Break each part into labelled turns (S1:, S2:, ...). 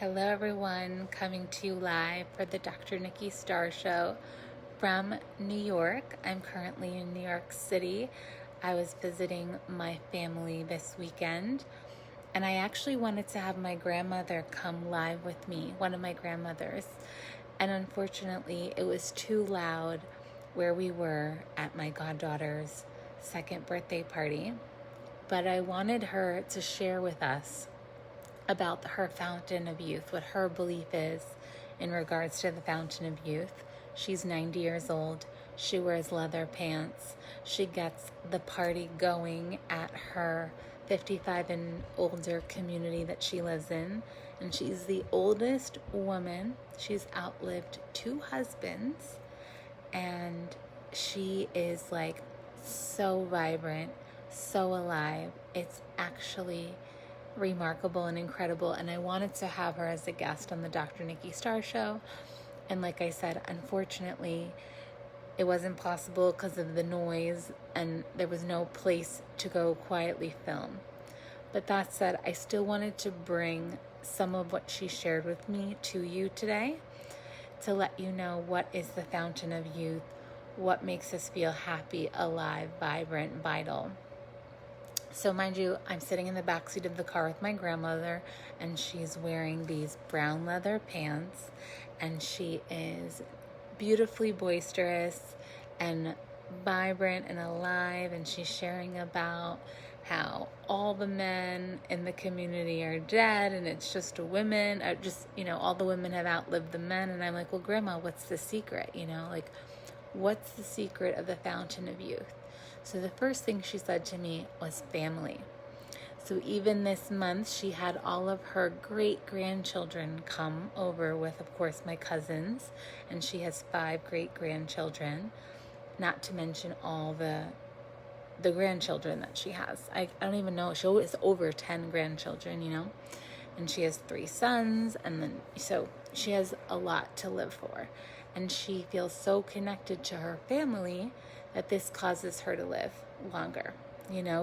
S1: Hello, everyone, coming to you live for the Dr. Nikki Star Show from New York. I'm currently in New York City. I was visiting my family this weekend, and I actually wanted to have my grandmother come live with me, one of my grandmothers. And unfortunately, it was too loud where we were at my goddaughter's second birthday party. But I wanted her to share with us about her fountain of youth, what her belief is in regards to the fountain of youth. She's 90 years old. She wears leather pants. She gets the party going at her 55 and older community that she lives in. And she's the oldest woman. She's outlived 2 husbands. And she is like so vibrant, so alive. It's actually remarkable and incredible, and I wanted to have her as a guest on the Dr. Nikki Star Show. And like I said, unfortunately, it wasn't possible because of the noise, and there was no place to go quietly film. But that said, I still wanted to bring some of what she shared with me to you today to let you know what is the fountain of youth, what makes us feel happy, alive, vibrant, vital. So mind you, I'm sitting in the backseat of the car with my grandmother, and she's wearing these brown leather pants, and she is beautifully boisterous and vibrant and alive, and she's sharing about how all the men in the community are dead and it's just women, or just, all the women have outlived the men. And I'm like, well, Grandma, what's the secret? What's the secret of the fountain of youth? So the first thing she said to me was family. So even this month, she had all of her great-grandchildren come over with, of course, my cousins, and she has 5 great-grandchildren, not to mention all the grandchildren that she has. I don't even know. She is over 10 grandchildren, and she has 3 sons, and then so she has a lot to live for. And she feels so connected to her family that this causes her to live longer,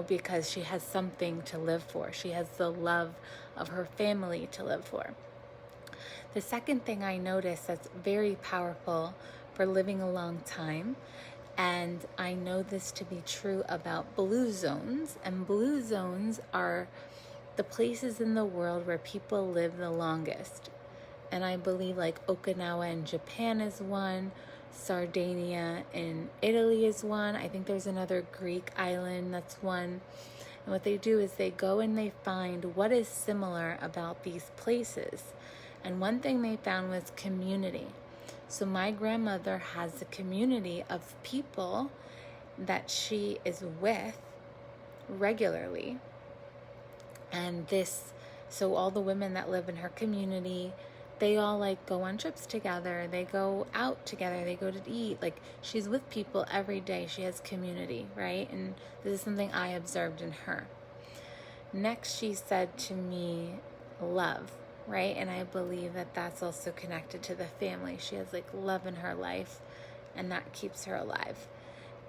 S1: because she has something to live for. She has the love of her family to live for. The second thing I noticed that's very powerful for living a long time, and I know this to be true about blue zones, and blue zones are the places in the world where people live the longest. And I believe like Okinawa in Japan is one, Sardinia in Italy is one. I think there's another Greek island that's one. And what they do is they go and they find what is similar about these places. And one thing they found was community. So my grandmother has a community of people that she is with regularly. And so all the women that live in her community, they all like go on trips together. They go out together. They go to eat. Like, she's with people every day. She has community, right? And this is something I observed in her. Next, she said to me, love, right? And I believe that that's also connected to the family. She has like love in her life, and that keeps her alive.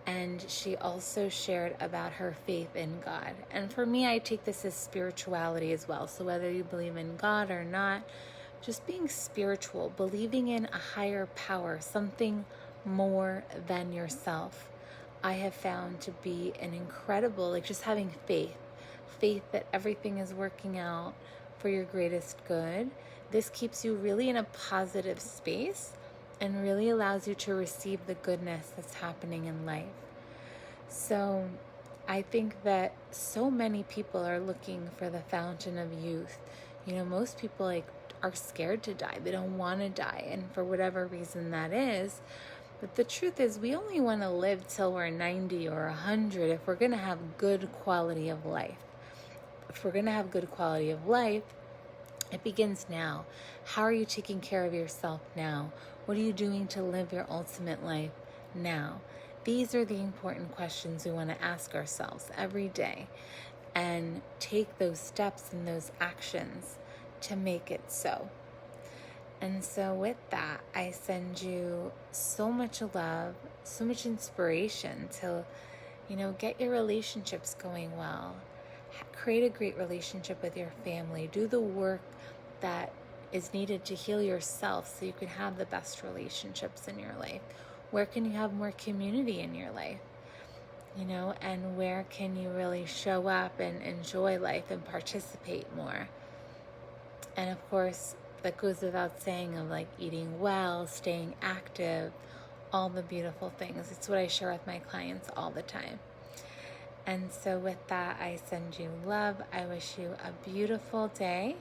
S1: And she also shared about her faith in God. And for me, I take this as spirituality as well. So whether you believe in God or not, just being spiritual, believing in a higher power, something more than yourself, I have found to be an incredible, like just having faith that everything is working out for your greatest good. This keeps you really in a positive space and really allows you to receive the goodness that's happening in life. So I think that so many people are looking for the fountain of youth. Most people are scared to die. They don't want to die, and for whatever reason that is. But the truth is, we only want to live till we're 90 or 100 if we're going to have good quality of life. If we're going to have good quality of life, it begins now. How are you taking care of yourself now? What are you doing to live your ultimate life now? These are the important questions we want to ask ourselves every day, and take those steps and those actions to make it so. And so with that, I send you so much love, so much inspiration to, get your relationships going well. Create a great relationship with your family. Do the work that is needed to heal yourself so you can have the best relationships in your life? Where can you have more community in your life? And where can you really show up and enjoy life and participate more? And of course, that goes without saying, of like eating well, staying active, all the beautiful things. It's what I share with my clients all the time. And so with that, I send you love. I wish you a beautiful day.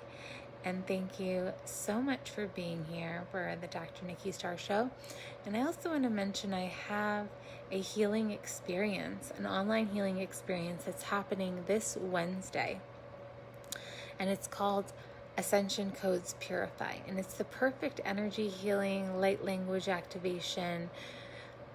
S1: And thank you so much for being here for the Dr. Nikki Star Show. And I also want to mention I have a healing experience, an online healing experience that's happening this Wednesday. And it's called Ascension Codes Purify. And it's the perfect energy healing, light language activation,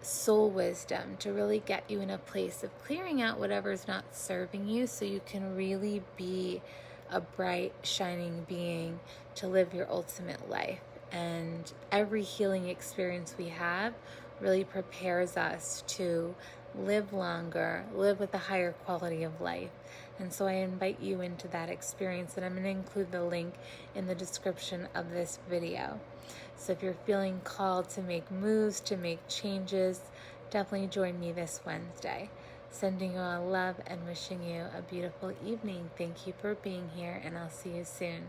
S1: soul wisdom to really get you in a place of clearing out whatever's not serving you so you can really be a bright, shining being to live your ultimate life. And every healing experience we have really prepares us to live longer, live with a higher quality of life. And so I invite you into that experience, and I'm going to include the link in the description of this video. So if you're feeling called to make moves, to make changes, definitely join me this Wednesday. Sending you all love and wishing you a beautiful evening. Thank you for being here, and I'll see you soon.